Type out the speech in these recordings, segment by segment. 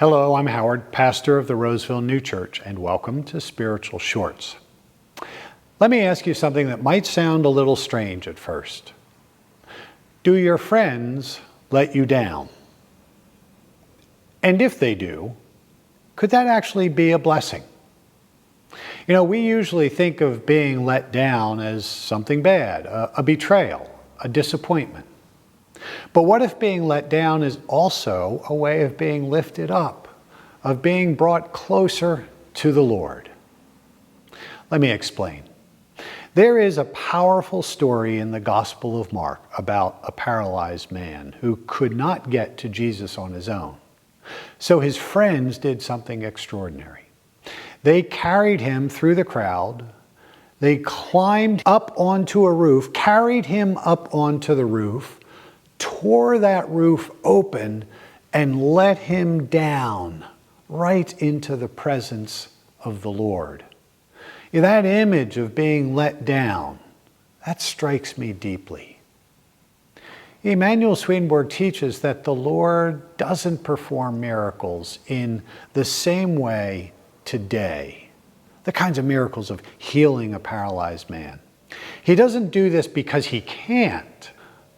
Hello, I'm Howard, pastor of the Roseville New Church, and welcome to Spiritual Shorts. Let me ask you something that might sound a little strange at first. Do your friends let you down? And if they do, could that actually be a blessing? You know, we usually think of being let down as something bad, a betrayal, a disappointment. But what if being let down is also a way of being lifted up, of being brought closer to the Lord? Let me explain. There is a powerful story in the Gospel of Mark about a paralyzed man who could not get to Jesus on his own. So his friends did something extraordinary. They carried him through the crowd. They climbed up onto a roof, carried him up onto the roof, tore that roof open, and let him down right into the presence of the Lord. That image of being let down, that strikes me deeply. Emanuel Swedenborg teaches that the Lord doesn't perform miracles in the same way today, the kinds of miracles of healing a paralyzed man. He doesn't do this because he can't,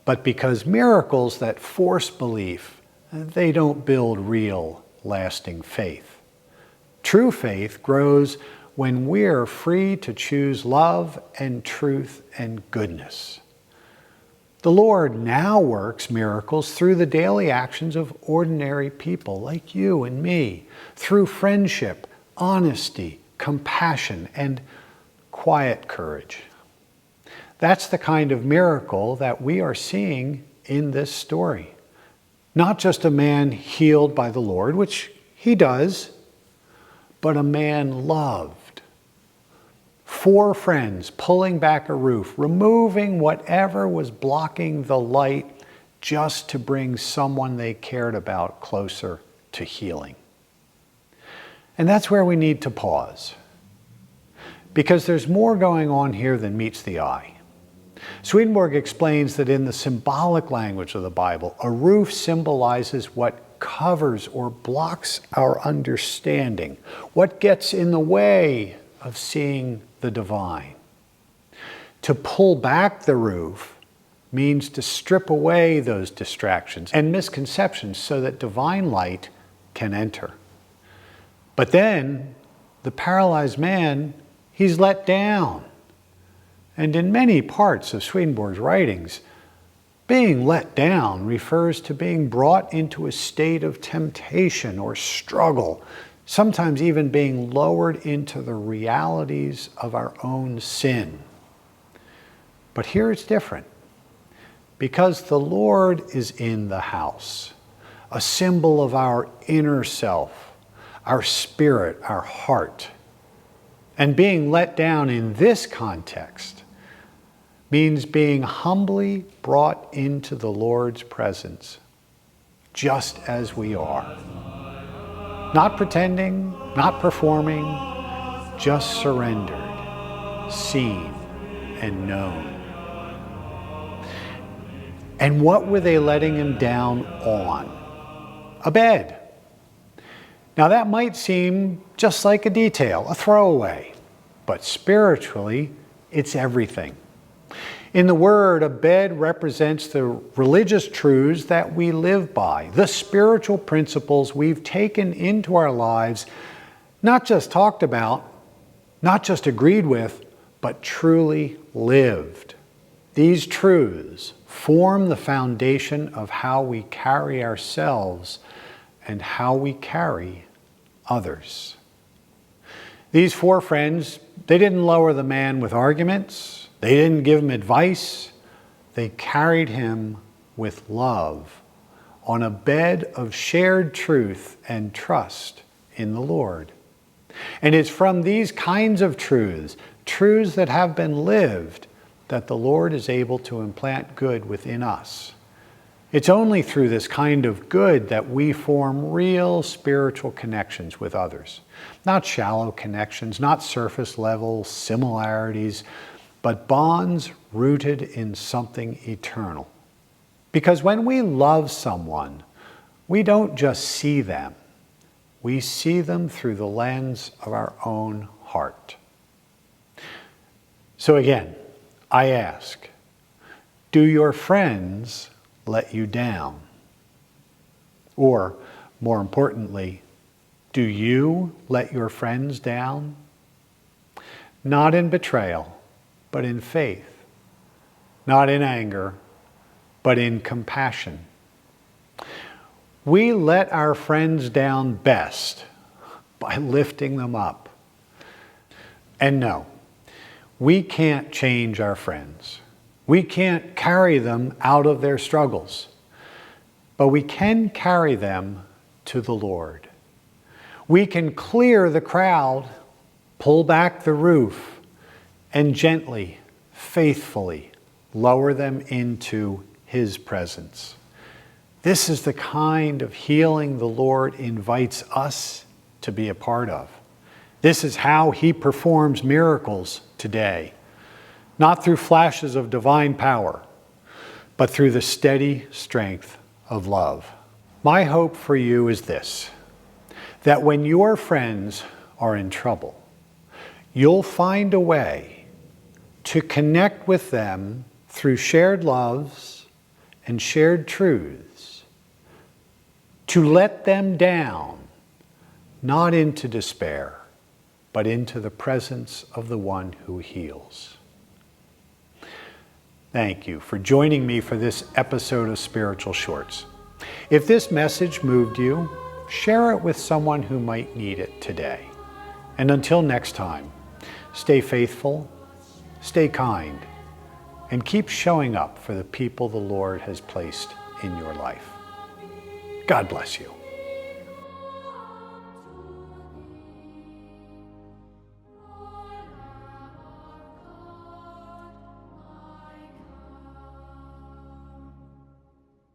but because miracles that force belief, they don't build real, lasting faith. True faith grows when we're free to choose love and truth and goodness. The Lord now works miracles through the daily actions of ordinary people like you and me, through friendship, honesty, compassion, and quiet courage. That's the kind of miracle that we are seeing in this story. Not just a man healed by the Lord, which he does, but a man loved. 4 friends pulling back a roof, removing whatever was blocking the light just to bring someone they cared about closer to healing. And that's where we need to pause, because there's more going on here than meets the eye. Swedenborg explains that in the symbolic language of the Bible, a roof symbolizes what covers or blocks our understanding, what gets in the way of seeing the divine. To pull back the roof means to strip away those distractions and misconceptions so that divine light can enter. But then the paralyzed man, he's let down. And in many parts of Swedenborg's writings, being let down refers to being brought into a state of temptation or struggle, sometimes even being lowered into the realities of our own sin. But here it's different, because the Lord is in the house, a symbol of our inner self, our spirit, our heart. And being let down in this context means being humbly brought into the Lord's presence, just as we are. Not pretending, not performing, just surrendered, seen, and known. And what were they letting him down on? A bed. Now that might seem just like a detail, a throwaway, but spiritually, it's everything. In the Word, a bed represents the religious truths that we live by, the spiritual principles we've taken into our lives, not just talked about, not just agreed with, but truly lived. These truths form the foundation of how we carry ourselves and how we carry others. These 4 friends, they didn't lower the man with arguments. They didn't give him advice. They carried him with love on a bed of shared truth and trust in the Lord. And it's from these kinds of truths that have been lived, that the Lord is able to implant good within us. It's only through this kind of good that we form real spiritual connections with others. Not shallow connections, not surface level similarities, but bonds rooted in something eternal. Because when we love someone, we don't just see them, we see them through the lens of our own heart. So again, I ask, do your friends let you down? Or, more importantly, do you let your friends down? Not in betrayal, but in faith. Not in anger, but in compassion. We let our friends down best by lifting them up. And no, we can't change our friends. We can't carry them out of their struggles, but we can carry them to the Lord. We can clear the crowd, pull back the roof, and gently, faithfully lower them into His presence. This is the kind of healing the Lord invites us to be a part of. This is how He performs miracles today, not through flashes of divine power, but through the steady strength of love. My hope for you is this, that when your friends are in trouble, you'll find a way to connect with them through shared loves and shared truths, to let them down, not into despair, but into the presence of the one who heals. Thank you for joining me for this episode of Spiritual Shorts. If this message moved you, share it with someone who might need it today. And until next time, stay faithful, stay kind, and keep showing up for the people the Lord has placed in your life. God bless you.